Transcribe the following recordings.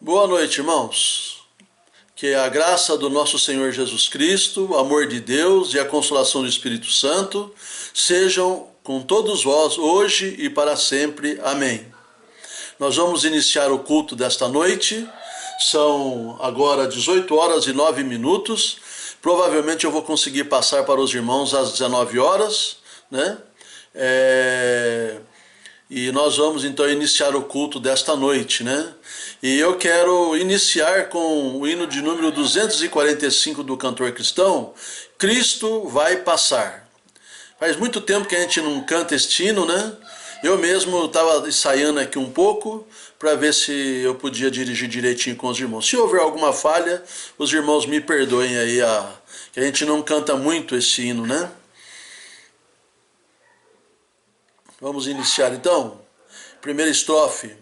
Boa noite, irmãos. Que a graça do nosso Senhor Jesus Cristo, o amor de Deus e a consolação do Espírito Santo sejam com todos vós hoje e para sempre. Amém. Nós vamos iniciar o culto desta noite. São agora 18 horas e 9 minutos. Provavelmente eu vou conseguir passar para os irmãos às 19 horas, né? E nós vamos então iniciar o culto desta noite, né? E eu quero iniciar com o hino de número 245 do cantor cristão, Cristo vai passar. Faz muito tempo que a gente não canta este hino, né? Eu mesmo estava ensaiando aqui um pouco para ver se eu podia dirigir direitinho com os irmãos. Se houver alguma falha, os irmãos me perdoem aí, que a gente não canta muito esse hino, né? Vamos iniciar então. Primeira estrofe.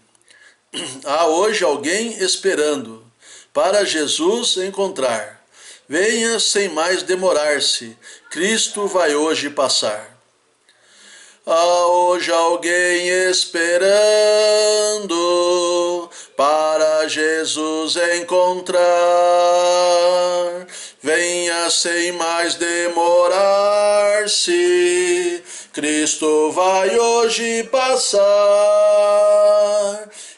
Há hoje alguém esperando para Jesus encontrar. Venha sem mais demorar-se, Cristo vai hoje passar. Há hoje alguém esperando para Jesus encontrar. Venha sem mais demorar-se, Cristo vai hoje passar.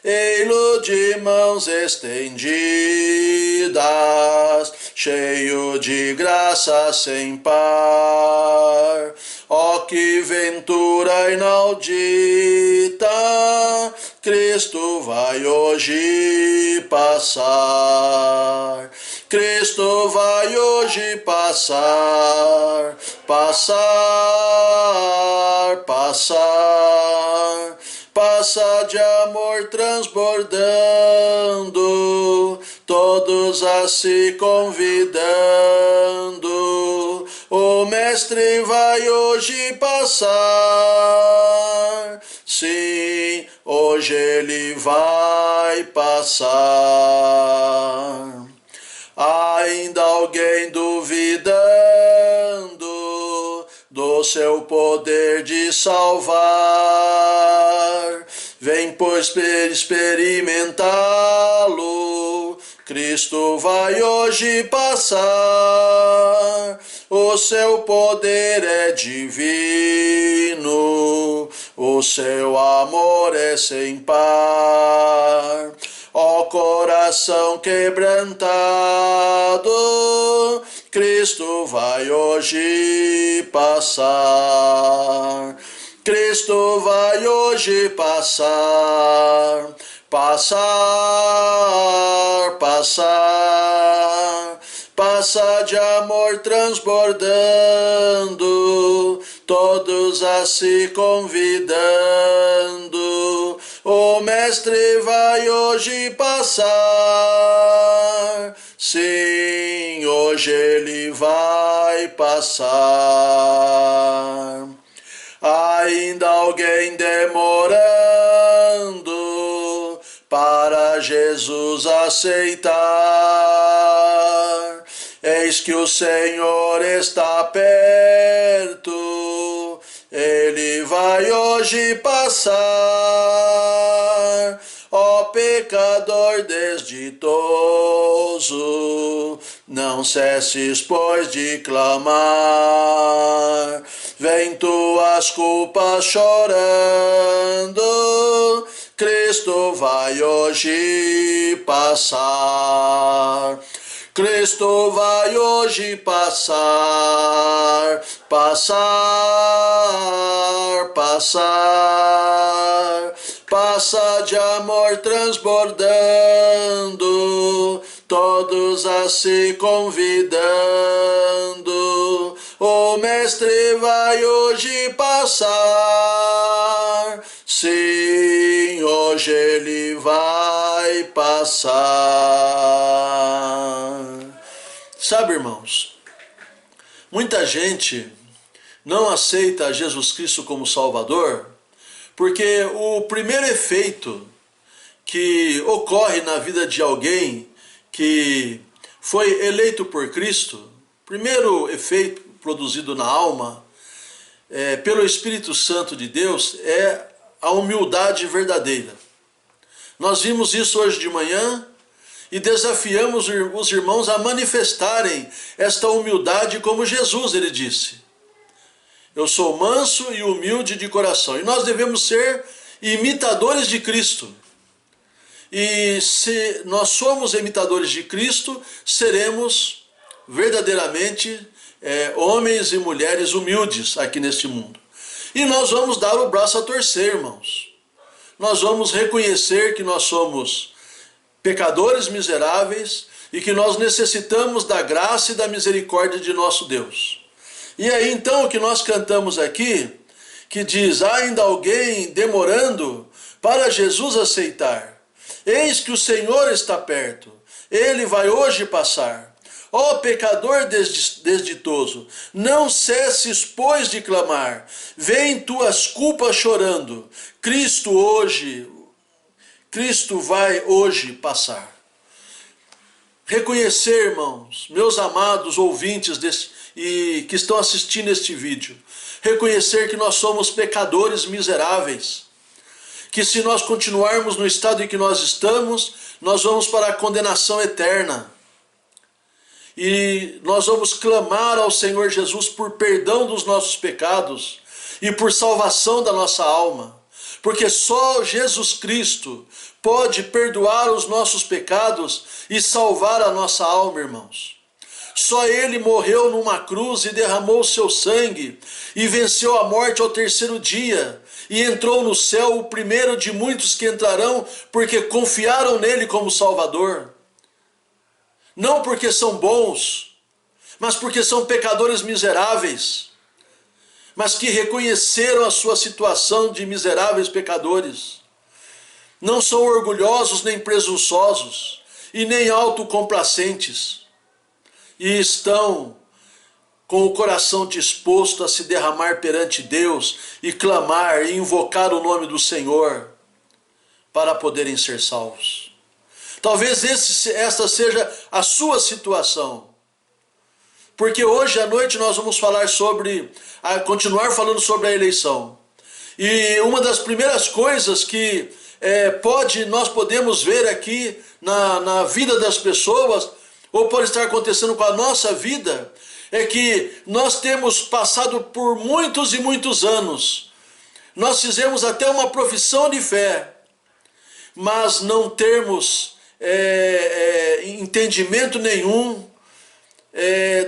Ei-lo de mãos estendidas, cheio de graça sem par. Ó que ventura inaudita, Cristo vai hoje passar. Cristo vai hoje passar, passar, passar. Passa de amor transbordando, todos a se convidando. O Mestre vai hoje passar, sim, hoje ele vai passar. Ainda alguém duvidando do seu poder de salvar, vem pois experimentá-lo, Cristo vai hoje passar. O seu poder é divino, o seu amor é sem par. Ó coração quebrantado, Cristo vai hoje passar. Cristo vai hoje passar, passar, passar. Passa de amor transbordando, todos a se convidando. O Mestre vai hoje passar, sim, hoje ele vai passar. Ainda alguém demorando para Jesus aceitar. Eis que o Senhor está perto, ele vai hoje passar. Ó pecador desditoso, não cesses, pois, de clamar. Vem tuas culpas chorando, Cristo vai hoje passar. Cristo vai hoje passar, passar, passar. Passa de amor transbordando, todos a se convidando. O Mestre vai hoje passar, sim, hoje ele vai passar. Sabe, irmãos, muita gente não aceita Jesus Cristo como Salvador porque o primeiro efeito que ocorre na vida de alguém que foi eleito por Cristo, primeiro efeito produzido na alma pelo Espírito Santo de Deus é a humildade verdadeira. Nós vimos isso hoje de manhã e desafiamos os irmãos a manifestarem esta humildade como Jesus, ele disse. Eu sou manso e humilde de coração. E nós devemos ser imitadores de Cristo. E se nós somos imitadores de Cristo, seremos verdadeiramente homens e mulheres humildes aqui neste mundo. E nós vamos dar o braço a torcer, irmãos. Nós vamos reconhecer que nós somos pecadores miseráveis e que nós necessitamos da graça e da misericórdia de nosso Deus. E aí então o que nós cantamos aqui, que diz, há ainda alguém demorando para Jesus aceitar. Eis que o Senhor está perto, ele vai hoje passar. Ó pecador desditoso, não cesses, pois, de clamar. Vem tuas culpas chorando. Cristo vai hoje passar. Reconhecer, irmãos, meus amados ouvintes e que estão assistindo este vídeo, reconhecer que nós somos pecadores miseráveis, que se nós continuarmos no estado em que nós estamos, nós vamos para a condenação eterna. E nós vamos clamar ao Senhor Jesus por perdão dos nossos pecados e por salvação da nossa alma, porque só Jesus Cristo pode perdoar os nossos pecados e salvar a nossa alma, irmãos. Só Ele morreu numa cruz e derramou o seu sangue e venceu a morte ao terceiro dia e entrou no céu, o primeiro de muitos que entrarão porque confiaram nele como Salvador. Não porque são bons, mas porque são pecadores miseráveis, mas que reconheceram a sua situação de miseráveis pecadores. Não são orgulhosos nem presunçosos e nem autocomplacentes. E estão com o coração disposto a se derramar perante Deus e clamar e invocar o nome do Senhor para poderem ser salvos. Talvez esta seja a sua situação. Porque hoje à noite nós vamos continuar falando sobre a eleição. E uma das primeiras coisas que nós podemos ver aqui na vida das pessoas, ou pode estar acontecendo com a nossa vida, é que nós temos passado por muitos e muitos anos. Nós fizemos até uma profissão de fé, mas não termos entendimento nenhum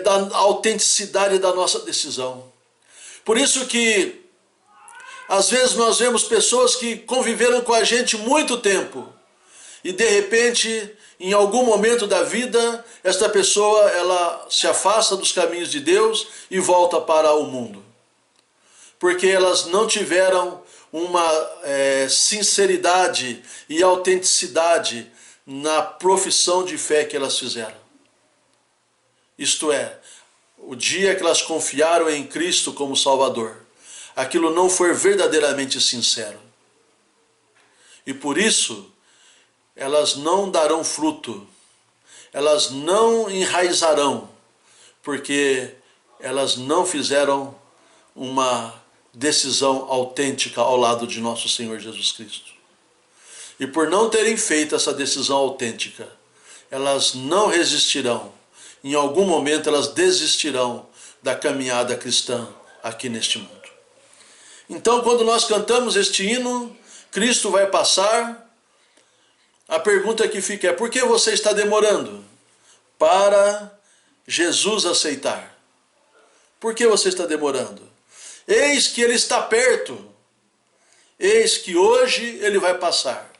da autenticidade da nossa decisão. Por isso que às vezes nós vemos pessoas que conviveram com a gente muito tempo e de repente, em algum momento da vida, esta pessoa ela se afasta dos caminhos de Deus e volta para o mundo. Porque elas não tiveram uma sinceridade e autenticidade na profissão de fé que elas fizeram. Isto é, o dia que elas confiaram em Cristo como Salvador, aquilo não foi verdadeiramente sincero. E por isso, elas não darão fruto, elas não enraizarão, porque elas não fizeram uma decisão autêntica ao lado de nosso Senhor Jesus Cristo. E por não terem feito essa decisão autêntica, elas não resistirão. Em algum momento elas desistirão da caminhada cristã aqui neste mundo. Então, quando nós cantamos este hino, Cristo vai passar, a pergunta que fica é: por que você está demorando para Jesus aceitar? Por que você está demorando? Eis que Ele está perto. Eis que hoje Ele vai passar.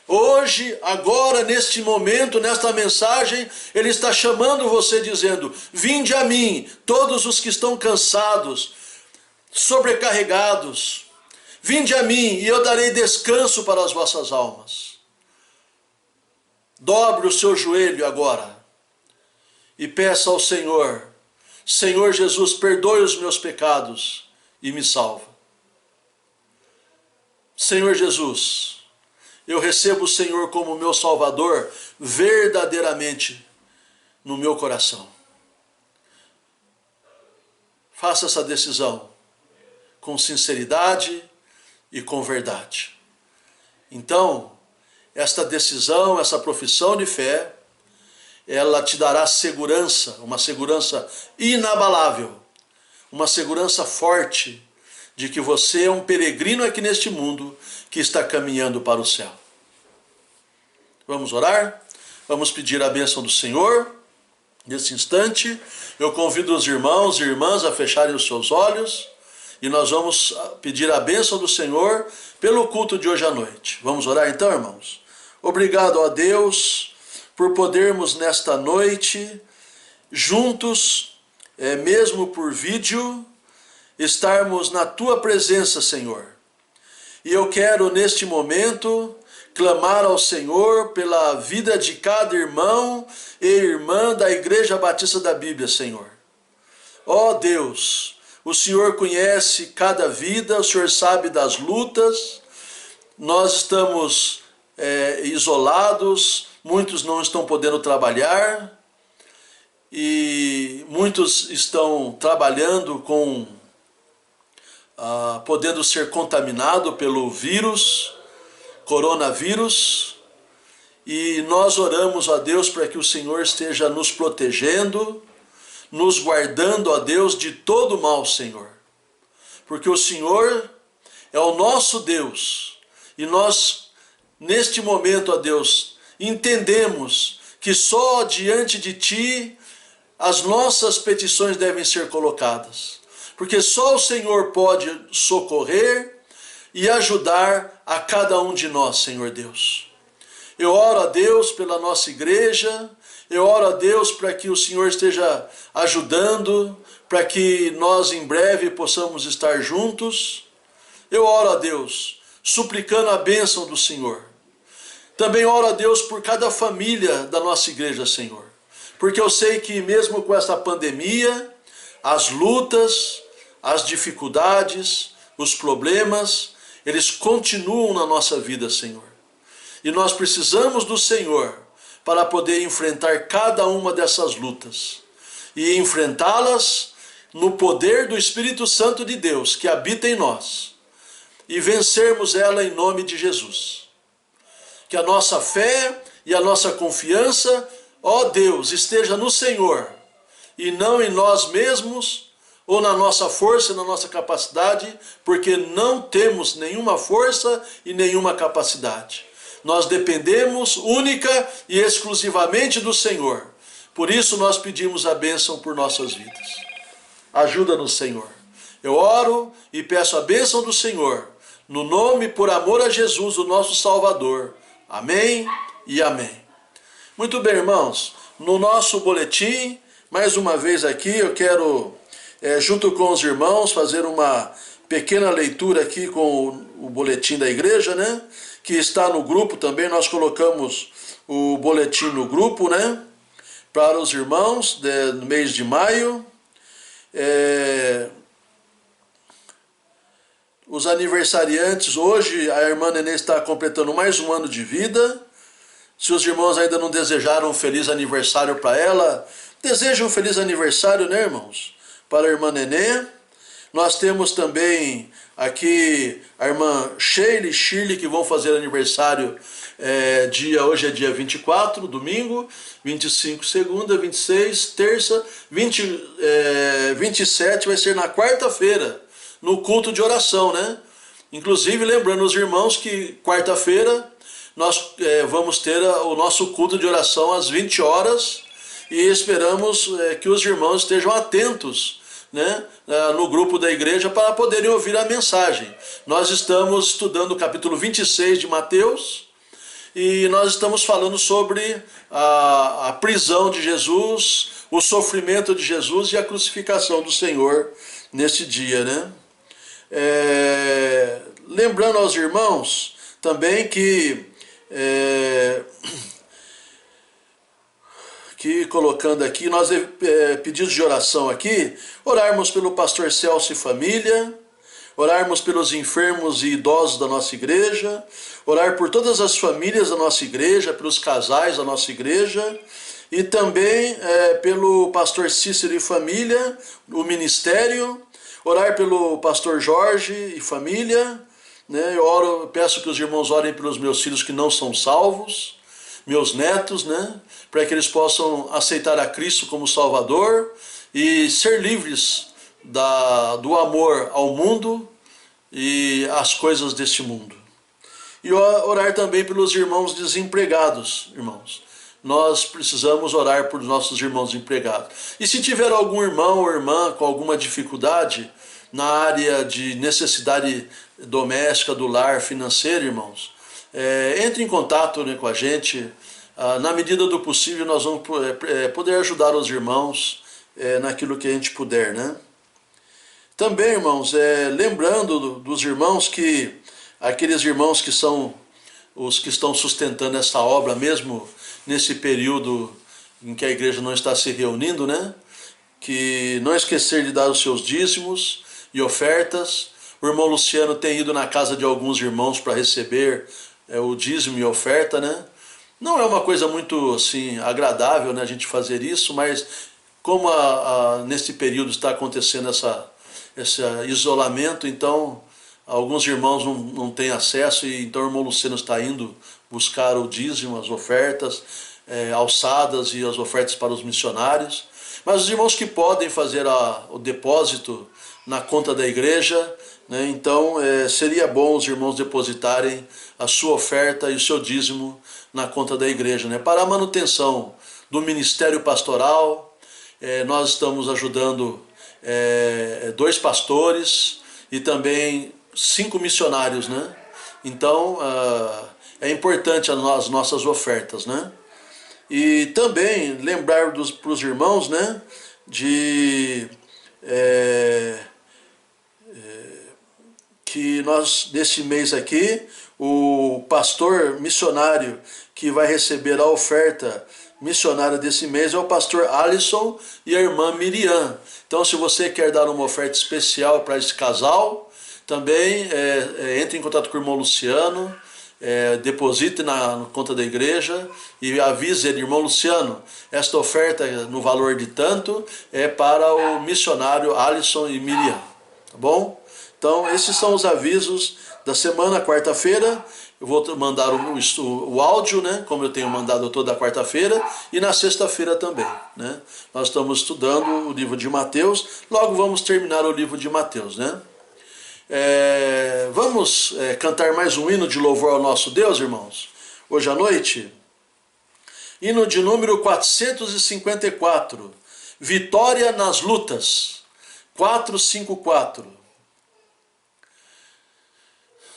Hoje, agora, neste momento, nesta mensagem, Ele está chamando você dizendo: vinde a mim, todos os que estão cansados, sobrecarregados. Vinde a mim e eu darei descanso para as vossas almas. Dobre o seu joelho agora e peça ao Senhor: Senhor Jesus, perdoe os meus pecados e me salva. Senhor Jesus, eu recebo o Senhor como meu Salvador verdadeiramente no meu coração. Faça essa decisão com sinceridade e com verdade. Então, esta decisão, essa profissão de fé, ela te dará segurança, uma segurança inabalável, uma segurança forte de que você é um peregrino aqui neste mundo que está caminhando para o céu. Vamos orar? Vamos pedir a bênção do Senhor. Nesse instante, eu convido os irmãos e irmãs a fecharem os seus olhos e nós vamos pedir a bênção do Senhor pelo culto de hoje à noite. Vamos orar então, irmãos? Obrigado a Deus por podermos nesta noite, juntos, mesmo por vídeo, estarmos na Tua presença, Senhor. E eu quero neste momento clamar ao Senhor pela vida de cada irmão e irmã da Igreja Batista da Bíblia, Senhor. Ó Deus, o Senhor conhece cada vida, o Senhor sabe das lutas, nós estamos isolados, muitos não estão podendo trabalhar e muitos estão trabalhando podendo ser contaminado pelo coronavírus, e nós oramos a Deus para que o Senhor esteja nos protegendo, nos guardando, a Deus, de todo mal, Senhor. Porque o Senhor é o nosso Deus, e nós, neste momento, a Deus, entendemos que só diante de Ti as nossas petições devem ser colocadas. Porque só o Senhor pode socorrer e ajudar a cada um de nós, Senhor Deus. Eu oro a Deus pela nossa igreja, eu oro a Deus para que o Senhor esteja ajudando, para que nós em breve possamos estar juntos. Eu oro a Deus, suplicando a bênção do Senhor. Também oro a Deus por cada família da nossa igreja, Senhor. Porque eu sei que mesmo com essa pandemia, as lutas, as dificuldades, os problemas, eles continuam na nossa vida, Senhor. E nós precisamos do Senhor para poder enfrentar cada uma dessas lutas. E enfrentá-las no poder do Espírito Santo de Deus, que habita em nós. E vencermos ela em nome de Jesus. Que a nossa fé e a nossa confiança, ó Deus, esteja no Senhor, e não em nós mesmos, ou na nossa força e na nossa capacidade, porque não temos nenhuma força e nenhuma capacidade. Nós dependemos única e exclusivamente do Senhor. Por isso nós pedimos a bênção por nossas vidas. Ajuda-nos, Senhor. Eu oro e peço a bênção do Senhor, no nome, por amor a Jesus, o nosso Salvador. Amém e amém. Muito bem, irmãos. No nosso boletim, mais uma vez aqui, eu quero, junto com os irmãos, fazer uma pequena leitura aqui com o boletim da igreja, né? Que está no grupo também. Nós colocamos o boletim no grupo, né? Para os irmãos no mês de maio. Os aniversariantes, hoje a irmã Nenê está completando mais um ano de vida. Se os irmãos ainda não desejaram um feliz aniversário para ela, desejam um feliz aniversário, né, irmãos? Para a irmã Nenê. Nós temos também aqui a irmã Sheila e Shirley, que vão fazer aniversário hoje é dia 24, domingo, 25, segunda, 26, terça, 27 vai ser na quarta-feira, no culto de oração, né? Inclusive, lembrando os irmãos que quarta-feira nós vamos ter o nosso culto de oração às 20 horas e esperamos que os irmãos estejam atentos, né, no grupo da igreja para poderem ouvir a mensagem. Nós estamos estudando o capítulo 26 de Mateus e nós estamos falando sobre a prisão de Jesus, o sofrimento de Jesus e a crucificação do Senhor nesse dia, né? Lembrando aos irmãos também que colocando aqui, nós pedidos de oração aqui, orarmos pelo pastor Celso e família, orarmos pelos enfermos e idosos da nossa igreja, orar por todas as famílias da nossa igreja, pelos casais da nossa igreja, e também pelo pastor Cícero e família, o ministério, orar pelo pastor Jorge e família, né? Eu peço que os irmãos orem pelos meus filhos que não são salvos, meus netos, né? Para que eles possam aceitar a Cristo como Salvador e ser livres do amor ao mundo e às coisas deste mundo. E orar também pelos irmãos desempregados, irmãos. Nós precisamos orar por nossos irmãos empregados. E se tiver algum irmão ou irmã com alguma dificuldade na área de necessidade doméstica, do lar, financeiro, irmãos, entre em contato, né, com a gente. Na medida do possível, nós vamos poder ajudar os irmãos naquilo que a gente puder, né? Também, irmãos, lembrando dos irmãos que aqueles irmãos que são os que estão sustentando essa obra mesmo nesse período em que a igreja não está se reunindo, né? Que não esquecer de dar os seus dízimos e ofertas. O irmão Luciano tem ido na casa de alguns irmãos para receber o dízimo e oferta, né? Não é uma coisa muito assim agradável, né, a gente fazer isso, mas como nesse período está acontecendo esse isolamento, então alguns irmãos não têm acesso, e então o irmão Luciano está indo buscar o dízimo, as ofertas, alçadas e as ofertas para os missionários. Mas os irmãos que podem fazer o depósito na conta da igreja, né, então seria bom os irmãos depositarem a sua oferta e o seu dízimo na conta da igreja, né, para a manutenção do ministério pastoral. Nós estamos ajudando 2 pastores e também 5 missionários, né? Então é importante as nossas ofertas, né? E também lembrar para os irmãos, né, de que nós, nesse mês aqui, o pastor missionário que vai receber a oferta missionária desse mês é o pastor Alisson e a irmã Miriam. Então, se você quer dar uma oferta especial para esse casal, também entre em contato com o irmão Luciano, deposite na conta da igreja e avise ele: irmão Luciano, esta oferta no valor de tanto é para o missionário Alisson e Miriam, tá bom? Então, esses são os avisos da semana. Quarta-feira eu vou mandar o áudio, né, como eu tenho mandado toda quarta-feira, e na sexta-feira também, né? Nós estamos estudando o livro de Mateus, logo vamos terminar o livro de Mateus, né? Vamos cantar mais um hino de louvor ao nosso Deus, irmãos, hoje à noite. Hino de número 454, Vitória nas Lutas, 454.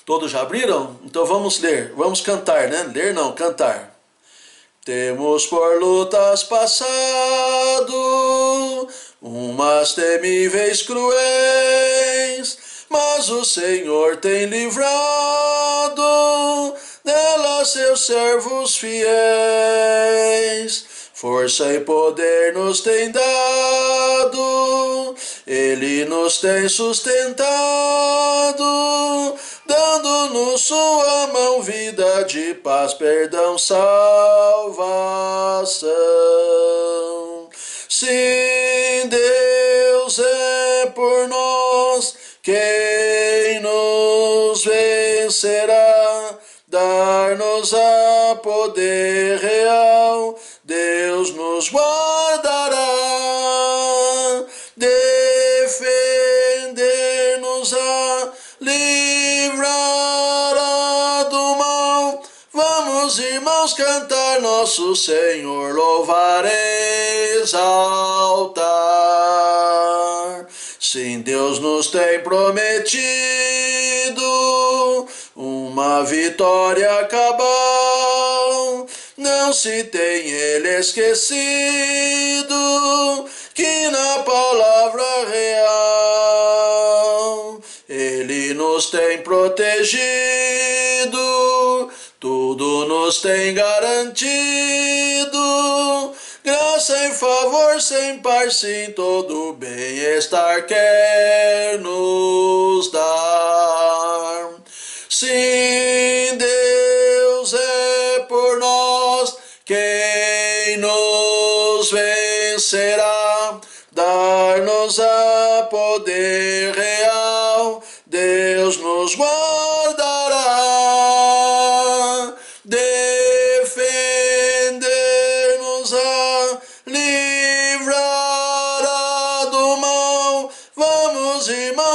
Todos já abriram? Então vamos ler, vamos cantar, né? Ler não, cantar. Temos por lutas passado, umas temíveis cruéis, mas o Senhor tem livrado delas seus servos fiéis. Força e poder nos tem dado, Ele nos tem sustentado, dando-nos sua mão vida de paz, perdão, salvação. Sim, Deus é por nós, quem nos vencerá? Dar-nos a poder real, Deus nos guardará, defender-nos-á, livrará do mal. Vamos, irmãos, cantar nosso Senhor, louvar, exaltar. Sim, Deus nos tem prometido uma vitória cabal, não se tem Ele esquecido que na palavra real Ele nos tem protegido, tudo nos tem garantido, graça e favor sem par, sim, todo bem-estar quer nos dar. Sim, Deus é por nós, quem nos vencerá? Dar-nos a poder real, Deus nos guarda.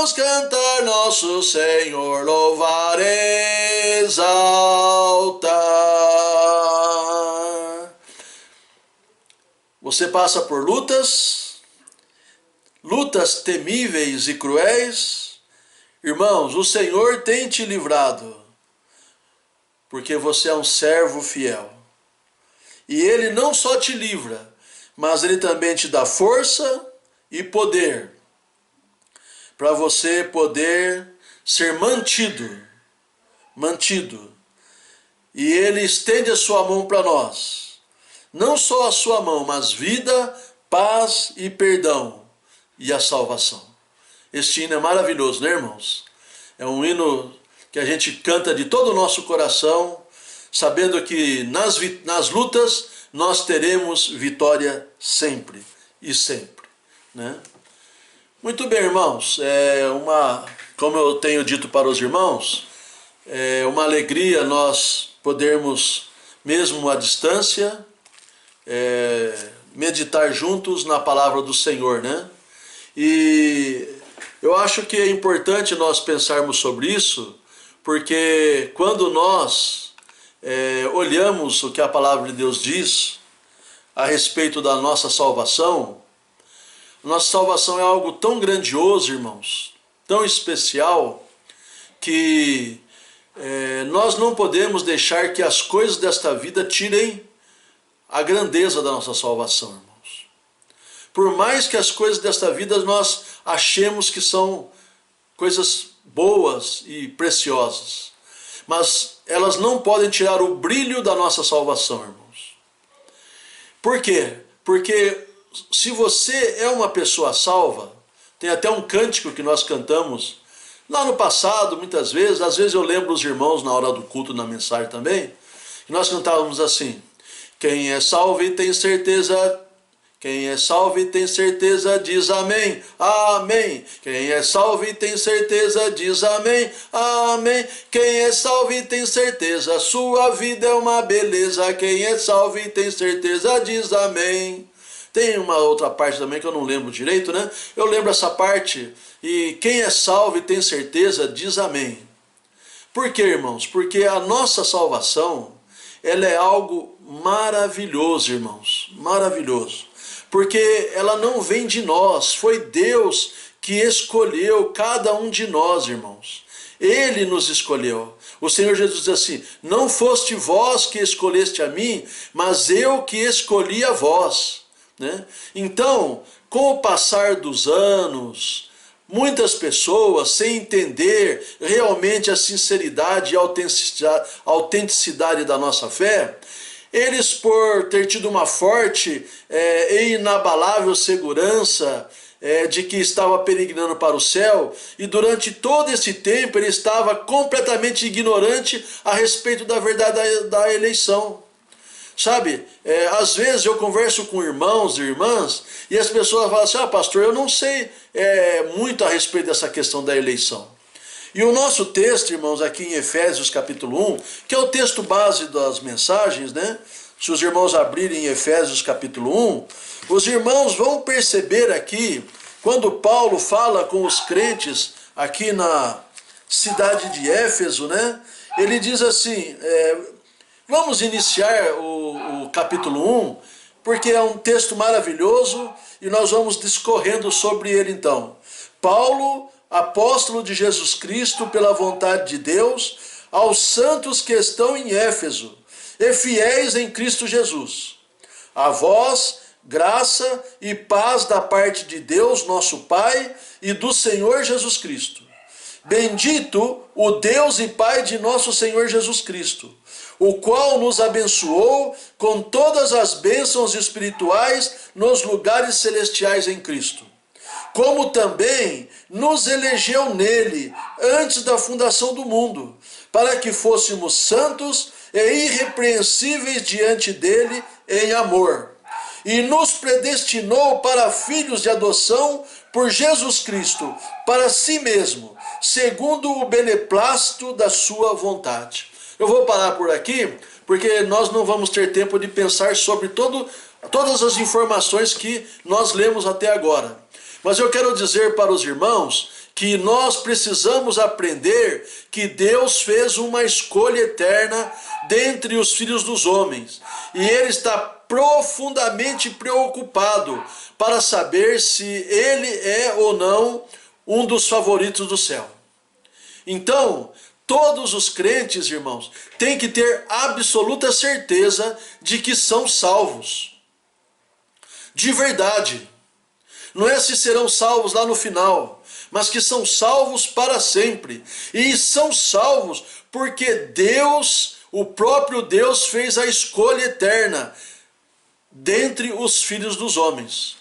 vamos cantar nosso Senhor, louvar, exaltar. Você passa por lutas temíveis e cruéis. Irmãos, o Senhor tem te livrado, porque você é um servo fiel. E Ele não só te livra, mas Ele também te dá força e poder para você poder ser mantido. E Ele estende a sua mão para nós. Não só a sua mão, mas vida, paz e perdão e a salvação. Este hino é maravilhoso, né, irmãos? É um hino que a gente canta de todo o nosso coração, sabendo que nas lutas nós teremos vitória sempre e sempre, né? Muito bem, irmãos, como eu tenho dito para os irmãos, é uma alegria nós podermos, mesmo à distância, meditar juntos na palavra do Senhor, né? E eu acho que é importante nós pensarmos sobre isso, porque quando nós olhamos o que a palavra de Deus diz a respeito da nossa salvação é algo tão grandioso, irmãos, tão especial, que nós não podemos deixar que as coisas desta vida tirem a grandeza da nossa salvação, irmãos. Por mais que as coisas desta vida nós achemos que são coisas boas e preciosas, mas elas não podem tirar o brilho da nossa salvação, irmãos. Por quê? Porque se você é uma pessoa salva, tem até um cântico que nós cantamos lá no passado, muitas vezes, às vezes eu lembro os irmãos na hora do culto, na mensagem também, que nós cantávamos assim: quem é salvo e tem certeza, diz amém, amém. Quem é salvo e tem certeza, diz amém, amém. Quem é salvo e tem certeza, sua vida é uma beleza. Quem é salvo e tem certeza, diz amém. Tem uma outra parte também que eu não lembro direito, né? Eu lembro essa parte. E quem é salvo e tem certeza, diz amém. Por quê, irmãos? Porque a nossa salvação, ela é algo maravilhoso, irmãos. Maravilhoso. Porque ela não vem de nós. Foi Deus que escolheu cada um de nós, irmãos. Ele nos escolheu. O Senhor Jesus diz assim: não foste vós que escolheste a mim, mas eu que escolhi a vós. Né? Então, com o passar dos anos, muitas pessoas, sem entender realmente a sinceridade e a autenticidade da nossa fé, eles, por ter tido uma forte e inabalável segurança de que estava peregrinando para o céu, e durante todo esse tempo ele estava completamente ignorante a respeito da verdade da eleição. Sabe, às vezes eu converso com irmãos e irmãs e as pessoas falam assim: pastor, eu não sei muito a respeito dessa questão da eleição. E o nosso texto, irmãos, aqui em Efésios capítulo 1, que é o texto base das mensagens, né? Se os irmãos abrirem em Efésios capítulo 1, os irmãos vão perceber aqui, quando Paulo fala com os crentes aqui na cidade de Éfeso, né? Ele diz assim... Vamos iniciar o capítulo 1, porque é um texto maravilhoso e nós vamos discorrendo sobre ele então. Paulo, apóstolo de Jesus Cristo, pela vontade de Deus, aos santos que estão em Éfeso e fiéis em Cristo Jesus. A vós, graça e paz da parte de Deus, nosso Pai, e do Senhor Jesus Cristo. Bendito o Deus e Pai de nosso Senhor Jesus Cristo, o qual nos abençoou com todas as bênçãos espirituais nos lugares celestiais em Cristo, como também nos elegeu nele antes da fundação do mundo, para que fôssemos santos e irrepreensíveis diante dele em amor, e nos predestinou para filhos de adoção por Jesus Cristo, para si mesmo, segundo o beneplácito da sua vontade. Eu vou parar por aqui, porque nós não vamos ter tempo de pensar sobre todas as informações que nós lemos até agora. Mas eu quero dizer para os irmãos que nós precisamos aprender que Deus fez uma escolha eterna dentre os filhos dos homens. E Ele está profundamente preocupado para saber se Ele é ou não um dos favoritos do céu. Então, todos os crentes, irmãos, têm que ter absoluta certeza de que são salvos. De verdade. Não é se serão salvos lá no final, mas que são salvos para sempre. E são salvos porque Deus, o próprio Deus, fez a escolha eterna dentre os filhos dos homens.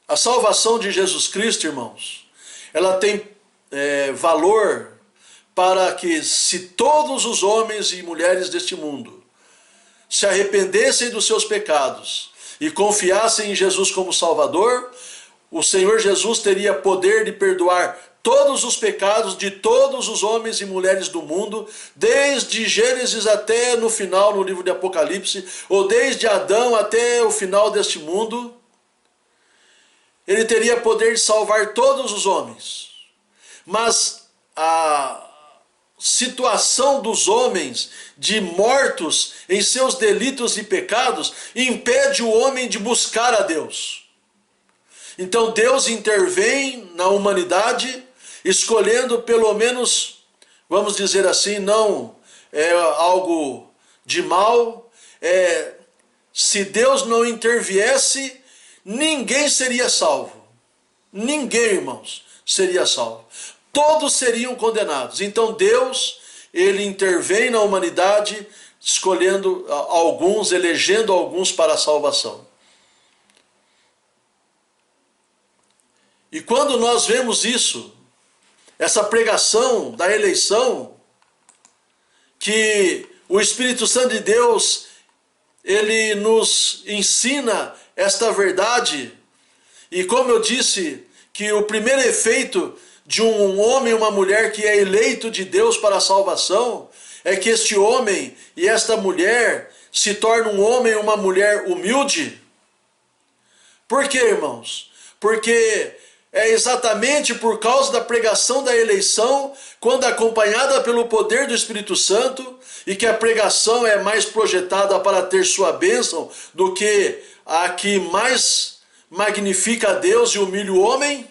A salvação de Jesus Cristo, irmãos, ela tem valor para que, se todos os homens e mulheres deste mundo se arrependessem dos seus pecados e confiassem em Jesus como Salvador, o Senhor Jesus teria poder de perdoar todos os pecados de todos os homens e mulheres do mundo, desde Gênesis até no final, no livro de Apocalipse, ou desde Adão até o final deste mundo. Ele teria poder de salvar todos os homens. Mas a situação dos homens de mortos em seus delitos e pecados impede o homem de buscar a Deus. Então Deus intervém na humanidade, escolhendo pelo menos, vamos dizer assim, não é algo de mal, se Deus não interviesse, ninguém seria salvo. Ninguém, irmãos, seria salvo. Todos seriam condenados. Então Deus, Ele intervém na humanidade, escolhendo alguns, elegendo alguns para a salvação. E quando nós vemos isso, essa pregação da eleição, que o Espírito Santo de Deus, Ele nos ensina esta verdade, e como eu disse, que o primeiro efeito de um homem e uma mulher que é eleito de Deus para a salvação, é que este homem e esta mulher se tornam um homem e uma mulher humilde. Por quê, irmãos? Porque é exatamente por causa da pregação da eleição, quando acompanhada pelo poder do Espírito Santo, e que a pregação é mais projetada para ter sua bênção do que a que mais magnifica a Deus e humilha o homem,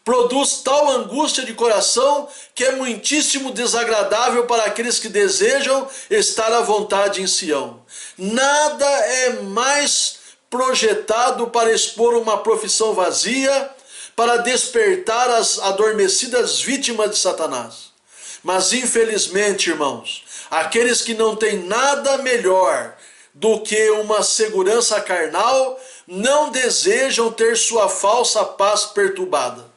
produz tal angústia de coração que é muitíssimo desagradável para aqueles que desejam estar à vontade em Sião. Nada é mais projetado para expor uma profissão vazia, para despertar as adormecidas vítimas de Satanás. Mas infelizmente, irmãos, aqueles que não têm nada melhor do que uma segurança carnal, não desejam ter sua falsa paz perturbada.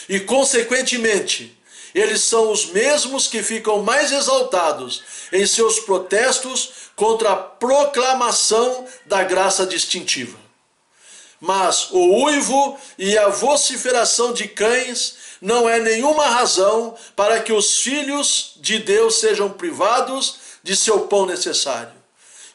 E, consequentemente, eles são os mesmos que ficam mais exaltados em seus protestos contra a proclamação da graça distintiva. Mas o uivo e a vociferação de cães não é nenhuma razão para que os filhos de Deus sejam privados de seu pão necessário.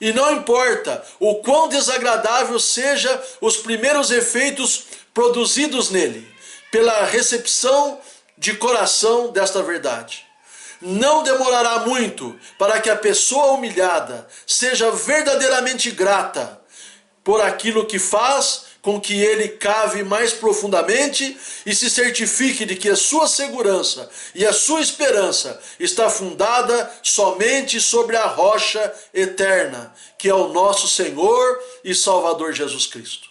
E não importa o quão desagradável sejam os primeiros efeitos produzidos nele, pela recepção de coração desta verdade. Não demorará muito para que a pessoa humilhada seja verdadeiramente grata por aquilo que faz com que ele cave mais profundamente e se certifique de que a sua segurança e a sua esperança está fundada somente sobre a rocha eterna, que é o nosso Senhor e Salvador Jesus Cristo.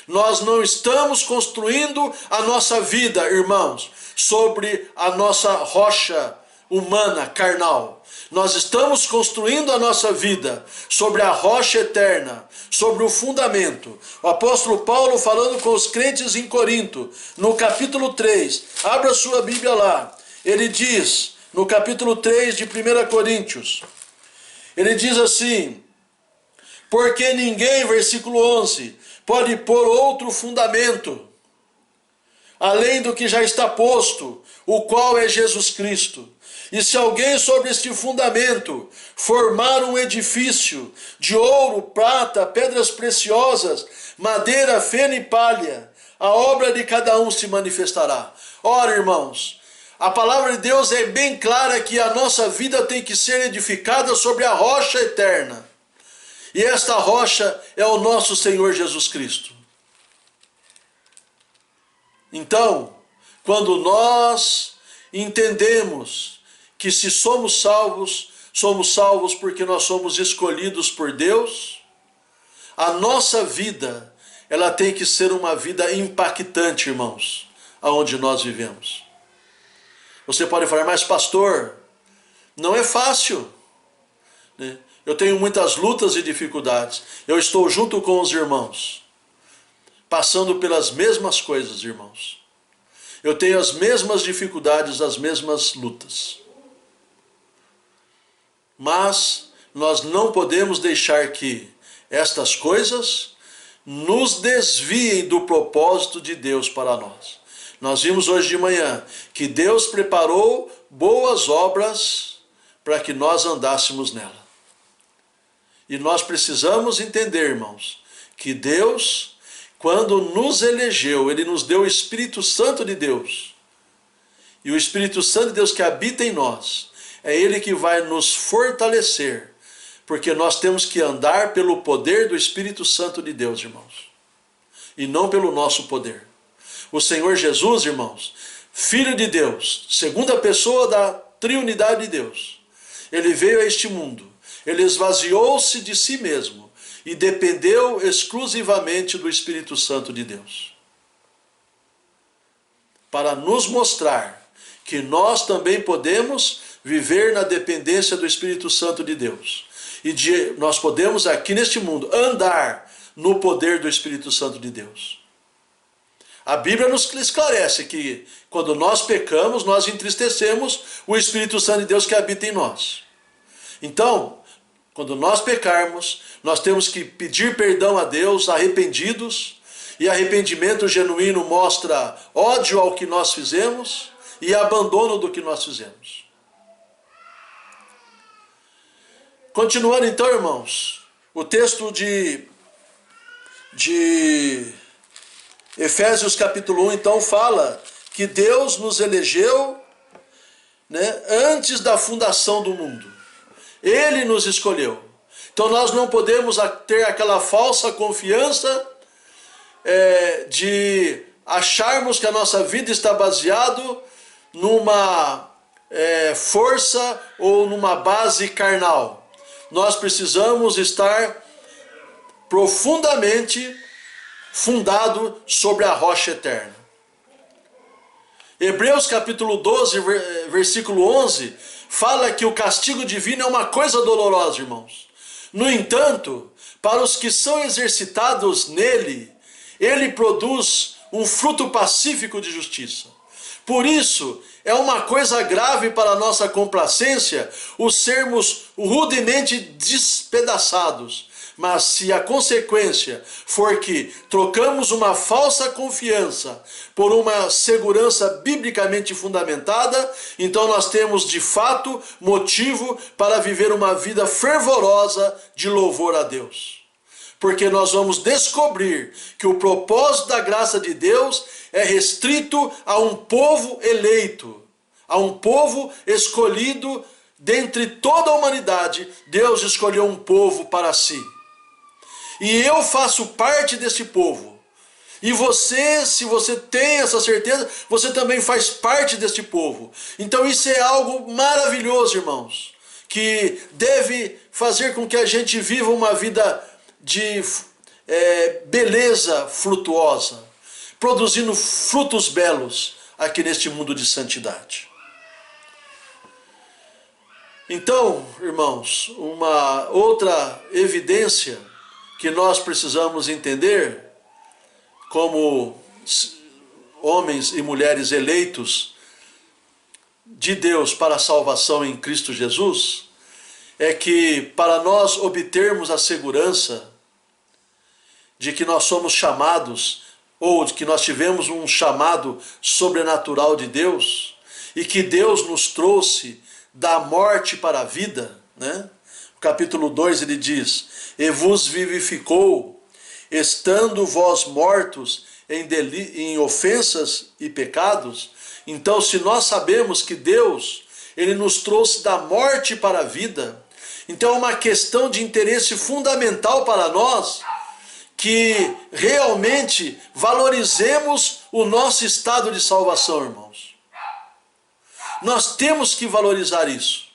Nós não estamos construindo a nossa vida, irmãos, sobre a nossa rocha humana, carnal. Nós estamos construindo a nossa vida sobre a rocha eterna, sobre o fundamento. O apóstolo Paulo, falando com os crentes em Corinto, no capítulo 3, abra sua Bíblia lá, ele diz, no capítulo 3 de 1 Coríntios, ele diz assim: porque ninguém, versículo 11, pode pôr outro fundamento, além do que já está posto, o qual é Jesus Cristo. E se alguém sobre este fundamento formar um edifício de ouro, prata, pedras preciosas, madeira, feno e palha, a obra de cada um se manifestará. Ora, irmãos, a palavra de Deus é bem clara que a nossa vida tem que ser edificada sobre a rocha eterna. E esta rocha é o nosso Senhor Jesus Cristo. Então, quando nós entendemos que se somos salvos porque nós somos escolhidos por Deus, a nossa vida, ela tem que ser uma vida impactante, irmãos, aonde nós vivemos. Você pode falar, mas pastor, não é fácil, né? Eu tenho muitas lutas e dificuldades. Eu estou junto com os irmãos, passando pelas mesmas coisas, irmãos. Eu tenho as mesmas dificuldades, as mesmas lutas. Mas nós não podemos deixar que estas coisas nos desviem do propósito de Deus para nós. Nós vimos hoje de manhã que Deus preparou boas obras para que nós andássemos nela. E nós precisamos entender, irmãos, que Deus, quando nos elegeu, Ele nos deu o Espírito Santo de Deus. E o Espírito Santo de Deus que habita em nós, é Ele que vai nos fortalecer, porque nós temos que andar pelo poder do Espírito Santo de Deus, irmãos, e não pelo nosso poder. O Senhor Jesus, irmãos, Filho de Deus, segunda pessoa da triunidade de Deus, Ele veio a este mundo, Ele esvaziou-se de si mesmo e dependeu exclusivamente do Espírito Santo de Deus, para nos mostrar que nós também podemos viver na dependência do Espírito Santo de Deus. E nós podemos aqui neste mundo andar no poder do Espírito Santo de Deus. A Bíblia nos esclarece que quando nós pecamos, nós entristecemos o Espírito Santo de Deus que habita em nós. Então, quando nós pecarmos, nós temos que pedir perdão a Deus, arrependidos, e arrependimento genuíno mostra ódio ao que nós fizemos e abandono do que nós fizemos. Continuando então, irmãos, o texto de Efésios capítulo 1, então, fala que Deus nos elegeu, né, antes da fundação do mundo. Ele nos escolheu. Então nós não podemos ter aquela falsa confiança de acharmos que a nossa vida está baseada numa força ou numa base carnal. Nós precisamos estar profundamente fundado sobre a rocha eterna. Hebreus capítulo 12, versículo 11, fala que o castigo divino é uma coisa dolorosa, irmãos. No entanto, para os que são exercitados nele, ele produz um fruto pacífico de justiça. Por isso, é uma coisa grave para a nossa complacência o sermos rudemente despedaçados. Mas se a consequência for que trocamos uma falsa confiança por uma segurança biblicamente fundamentada, então nós temos de fato motivo para viver uma vida fervorosa de louvor a Deus. Porque nós vamos descobrir que o propósito da graça de Deus é restrito a um povo eleito, a um povo escolhido dentre toda a humanidade. Deus escolheu um povo para si. E eu faço parte desse povo. E você, se você tem essa certeza, você também faz parte deste povo. Então isso é algo maravilhoso, irmãos, que deve fazer com que a gente viva uma vida de beleza frutuosa, produzindo frutos belos aqui neste mundo de santidade. Então, irmãos, uma outra evidência que nós precisamos entender como homens e mulheres eleitos de Deus para a salvação em Cristo Jesus, é que para nós obtermos a segurança de que nós somos chamados, ou de que nós tivemos um chamado sobrenatural de Deus, e que Deus nos trouxe da morte para a vida, né? No capítulo 2 ele diz: e vos vivificou, estando vós mortos em ofensas e pecados. Então, se nós sabemos que Deus, Ele nos trouxe da morte para a vida, então é uma questão de interesse fundamental para nós que realmente valorizemos o nosso estado de salvação, irmãos. Nós temos que valorizar isso.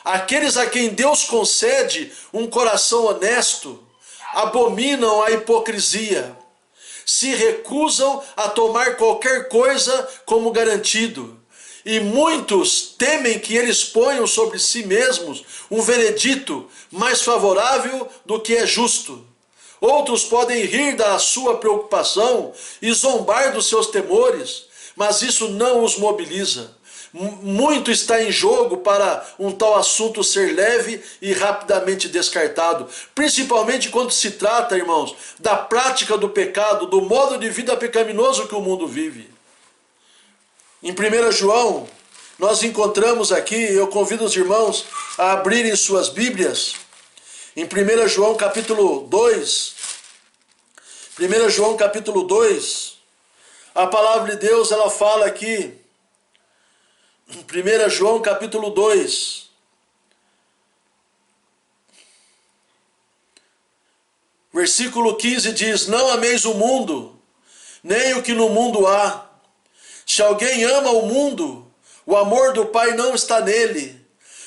Aqueles a quem Deus concede um coração honesto abominam a hipocrisia, se recusam a tomar qualquer coisa como garantido, e muitos temem que eles ponham sobre si mesmos um veredito mais favorável do que é justo. Outros podem rir da sua preocupação e zombar dos seus temores, mas isso não os mobiliza. Muito está em jogo para um tal assunto ser leve e rapidamente descartado, principalmente quando se trata, irmãos, da prática do pecado, do modo de vida pecaminoso que o mundo vive. Em 1 João, nós encontramos aqui, eu convido os irmãos a abrirem suas Bíblias, em 1 João capítulo 2, 1 João capítulo 2, a palavra de Deus, ela fala aqui, 1 João capítulo 2, versículo 15 diz: não ameis o mundo, nem o que no mundo há. Se alguém ama o mundo, o amor do Pai não está nele.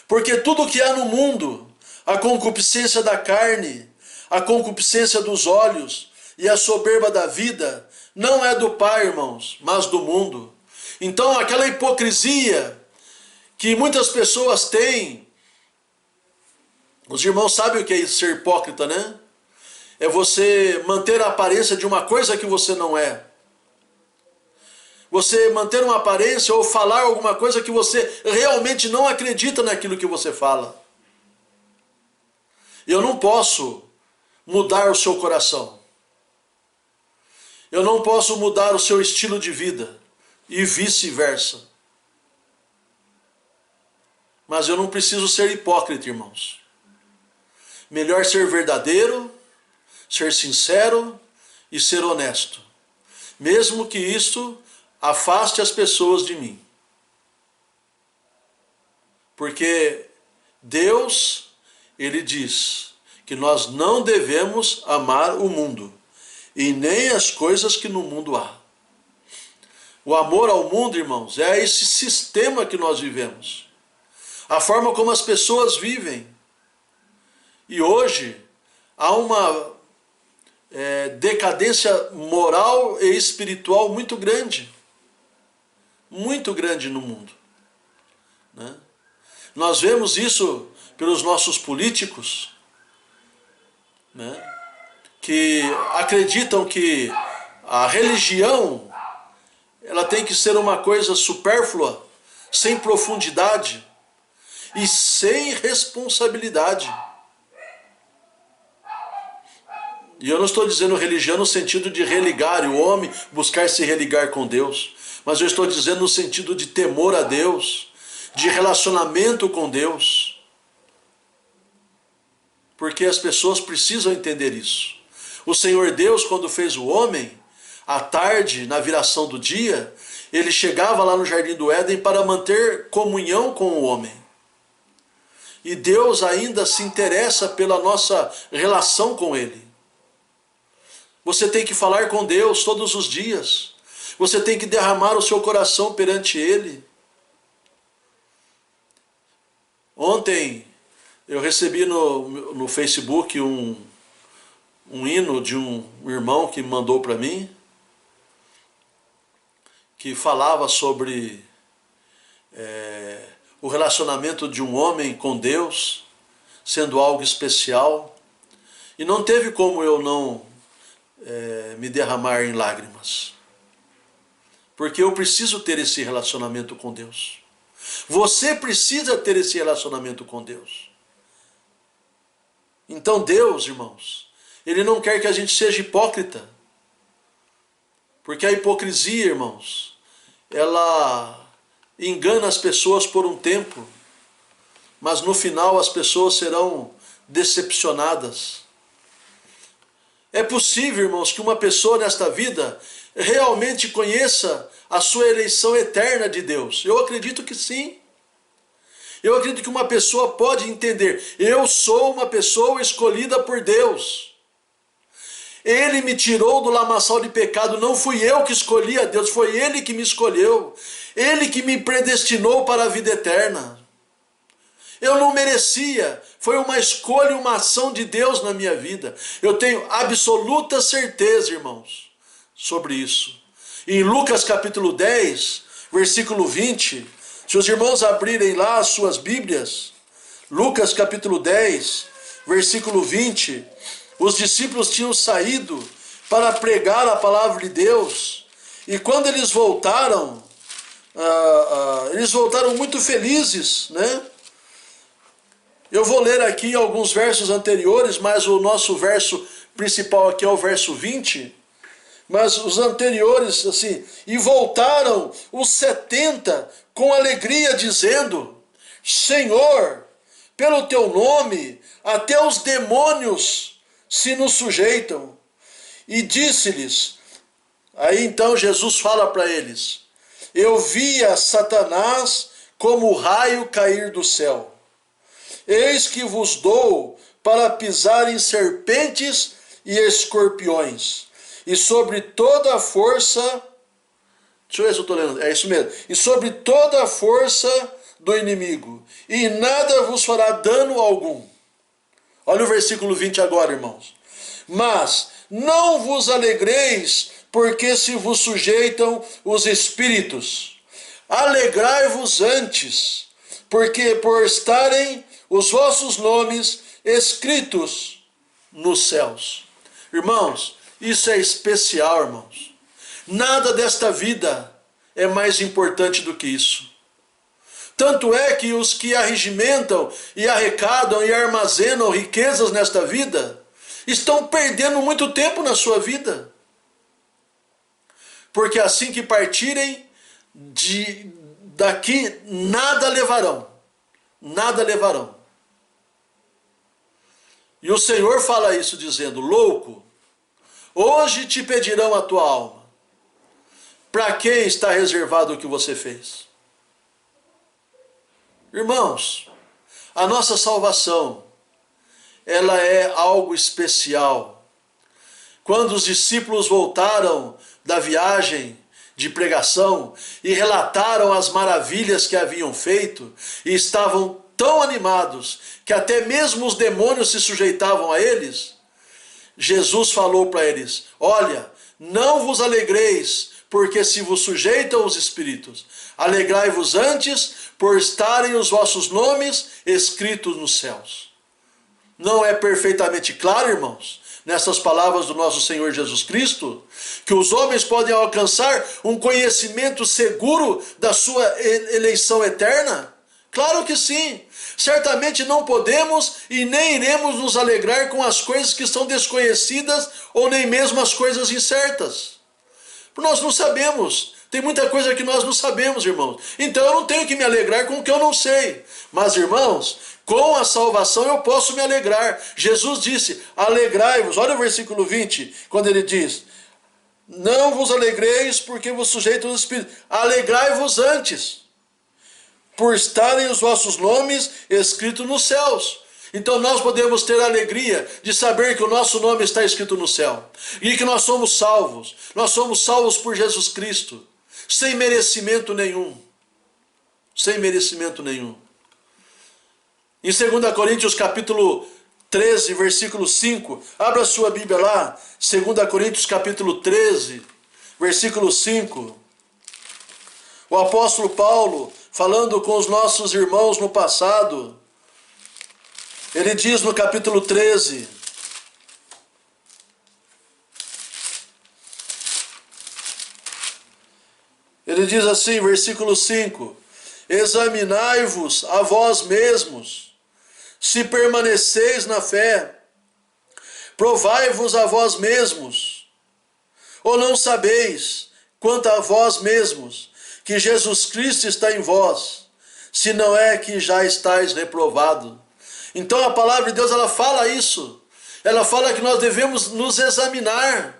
Porque tudo o que há no mundo, a concupiscência da carne, a concupiscência dos olhos e a soberba da vida, não é do Pai, irmãos, mas do mundo. Então, aquela hipocrisia que muitas pessoas têm, os irmãos sabem o que é ser hipócrita, né? É você manter a aparência de uma coisa que você não é. Você manter uma aparência ou falar alguma coisa que você realmente não acredita naquilo que você fala. Eu não posso mudar o seu coração. Eu não posso mudar o seu estilo de vida. E vice-versa. Mas eu não preciso ser hipócrita, irmãos. Melhor ser verdadeiro, ser sincero e ser honesto. Mesmo que isso afaste as pessoas de mim. Porque Deus, Ele diz que nós não devemos amar o mundo e nem as coisas que no mundo há. O amor ao mundo, irmãos, é esse sistema que nós vivemos. A forma como as pessoas vivem. E hoje há uma decadência moral e espiritual muito grande. Muito grande no mundo. Né? Nós vemos isso pelos nossos políticos, né? Que acreditam que a religião ela tem que ser uma coisa supérflua, sem profundidade e sem responsabilidade. E eu não estou dizendo religião no sentido de religar o homem, buscar se religar com Deus, mas eu estou dizendo no sentido de temor a Deus, de relacionamento com Deus. Porque as pessoas precisam entender isso. O Senhor Deus, quando fez o homem, à tarde, na viração do dia, ele chegava lá no Jardim do Éden para manter comunhão com o homem. E Deus ainda se interessa pela nossa relação com Ele. Você tem que falar com Deus todos os dias. Você tem que derramar o seu coração perante Ele. Ontem eu recebi no Facebook um hino de um irmão que mandou para mim, que falava sobre o relacionamento de um homem com Deus, sendo algo especial. E não teve como eu não me derramar em lágrimas. Porque eu preciso ter esse relacionamento com Deus. Você precisa ter esse relacionamento com Deus. Então Deus, irmãos, Ele não quer que a gente seja hipócrita. Porque a hipocrisia, irmãos, ela engana as pessoas por um tempo, mas no final as pessoas serão decepcionadas. É possível, irmãos, que uma pessoa nesta vida realmente conheça a sua eleição eterna de Deus? Eu acredito que sim. Eu acredito que uma pessoa pode entender: eu sou uma pessoa escolhida por Deus. Ele me tirou do lamaçal de pecado, não fui eu que escolhi a Deus, foi Ele que me escolheu. Ele que me predestinou para a vida eterna. Eu não merecia, foi uma escolha, uma ação de Deus na minha vida. Eu tenho absoluta certeza, irmãos, sobre isso. Em Lucas capítulo 10, versículo 20, se os irmãos abrirem lá as suas Bíblias, Lucas capítulo 10, versículo 20, os discípulos tinham saído para pregar a palavra de Deus, e quando eles voltaram muito felizes, né? Eu vou ler aqui alguns versos anteriores, mas o nosso verso principal aqui é o verso 20. Mas os anteriores, assim, e voltaram os 70 com alegria, dizendo: Senhor, pelo teu nome, até os demônios se nos sujeitam. E disse-lhes, aí então Jesus fala para eles: eu via Satanás como o raio cair do céu. Eis que vos dou para pisar em serpentes e escorpiões, e sobre toda a força, deixa eu ver se eu estou lendo, é isso mesmo, e sobre toda a força do inimigo, e nada vos fará dano algum. Olha o versículo 20 agora, irmãos. Mas não vos alegreis, porque se vos sujeitam os espíritos. Alegrai-vos antes, porque por estarem os vossos nomes escritos nos céus. Irmãos, isso é especial, irmãos. Nada desta vida é mais importante do que isso. Tanto é que os que arregimentam e arrecadam e armazenam riquezas nesta vida estão perdendo muito tempo na sua vida. Porque assim que partirem daqui, nada levarão. Nada levarão. E o Senhor fala isso dizendo: louco, hoje te pedirão a tua alma. Para quem está reservado o que você fez? Irmãos, a nossa salvação, ela é algo especial. Quando os discípulos voltaram da viagem de pregação e relataram as maravilhas que haviam feito, e estavam tão animados que até mesmo os demônios se sujeitavam a eles, Jesus falou para eles: olha, não vos alegreis, porque se vos sujeitam os espíritos. Alegrai-vos antes, por estarem os vossos nomes escritos nos céus. Não é perfeitamente claro, irmãos, nessas palavras do nosso Senhor Jesus Cristo, que os homens podem alcançar um conhecimento seguro da sua eleição eterna? Claro que sim. Certamente não podemos e nem iremos nos alegrar com as coisas que são desconhecidas ou nem mesmo as coisas incertas. Porque nós não sabemos. Tem muita coisa que nós não sabemos, irmãos. Então eu não tenho que me alegrar com o que eu não sei. Mas, irmãos, com a salvação eu posso me alegrar. Jesus disse: alegrai-vos. Olha o versículo 20, quando ele diz: não vos alegreis porque vos sujeitam os espíritos. Alegrai-vos antes, por estarem os vossos nomes escritos nos céus. Então nós podemos ter a alegria de saber que o nosso nome está escrito no céu. E que nós somos salvos. Nós somos salvos por Jesus Cristo. Sem merecimento nenhum. Sem merecimento nenhum. Em 2 Coríntios capítulo 13, versículo 5. Abra sua Bíblia lá. 2 Coríntios capítulo 13, versículo 5. O apóstolo Paulo, falando com os nossos irmãos no passado, ele diz no capítulo 13, ele diz assim, versículo 5: examinai-vos a vós mesmos, se permaneceis na fé, provai-vos a vós mesmos, ou não sabeis, quanto a vós mesmos, que Jesus Cristo está em vós, se não é que já estáis reprovado. Então a palavra de Deus, ela fala isso. Ela fala que nós devemos nos examinar.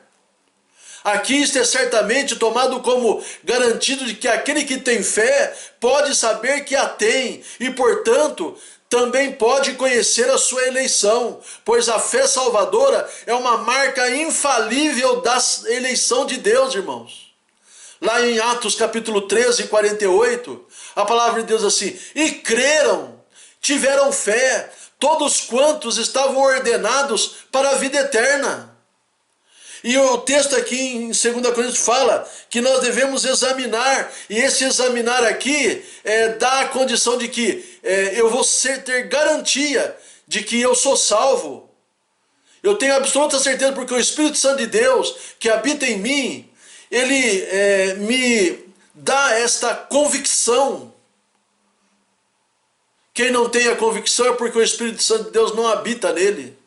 Aqui isto é certamente tomado como garantido de que aquele que tem fé pode saber que a tem e, portanto, também pode conhecer a sua eleição, pois a fé salvadora é uma marca infalível da eleição de Deus, irmãos. Lá em Atos capítulo 13, 48, a palavra de Deus assim: e creram, tiveram fé, todos quantos estavam ordenados para a vida eterna. E o texto aqui em 2 Coríntios fala que nós devemos examinar, e esse examinar aqui dá a condição de que eu vou ter garantia de que eu sou salvo. Eu tenho absoluta certeza porque o Espírito Santo de Deus que habita em mim, ele me dá esta convicção. Quem não tem a convicção é porque o Espírito Santo de Deus não habita nele.